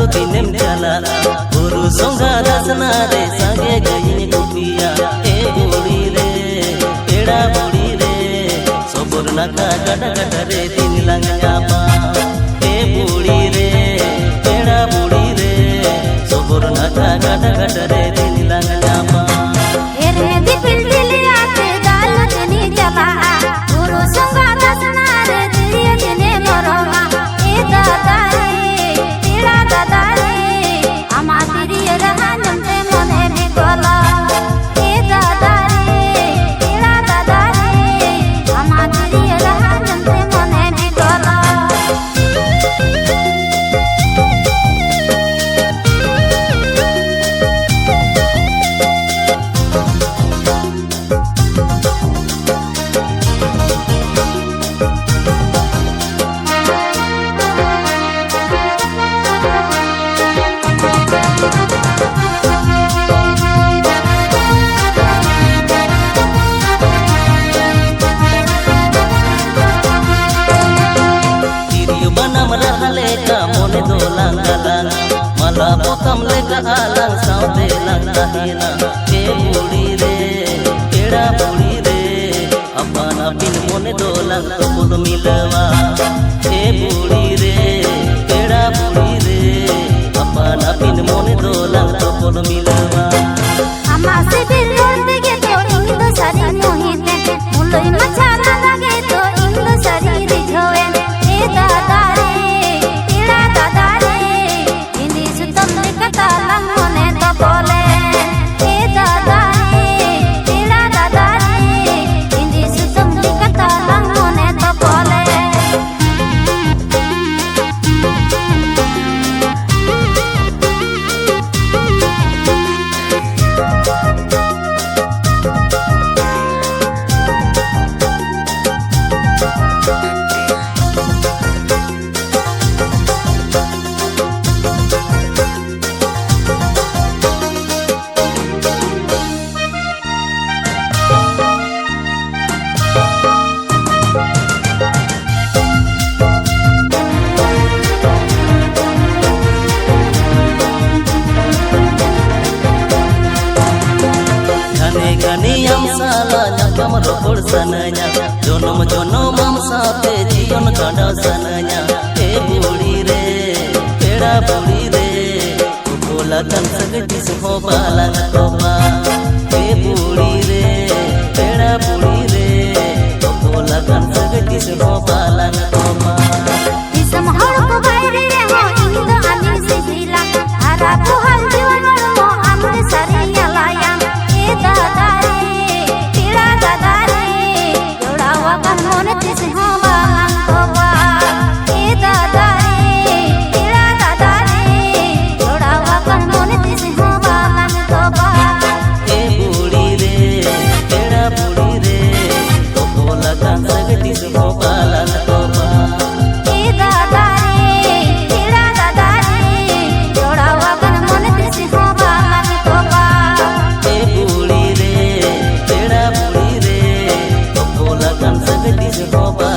Lo tinem jala guru songa rasna re sange gayi kupiya e boli re peda boli re sobor naka gada gada re tin lang nyapa e boli re peda boli re sobor naka gada gada re tin lang nyapa ere dipil diliyate dalo tini jala guru songa rasna re diye jene moroma e dada Mala pokam lega alang saute lang tahina e buli re peda buli re apana pin mone dolang topul milwa e buli re peda buli re apana pin mone dolang topul milwa amase bilon dege to indo sari mohite muloi machala lage to indo sari rijhoe e dada re peda dada re indi sutam nikata lang mone to bole e dada re peda dada re indi sutam nikata lang mone to bole Ganiyam sala nyakam rokor sananya jonom jonom am saate jiyon kada sananya e boli re peda boli re bola kan sagti ho balang toba e boli re peda boli re bola kan sagti ho balang toba isam har ko baire ho indo ani sihila hara ko hal jiwan mo amre sariya layang e dada Go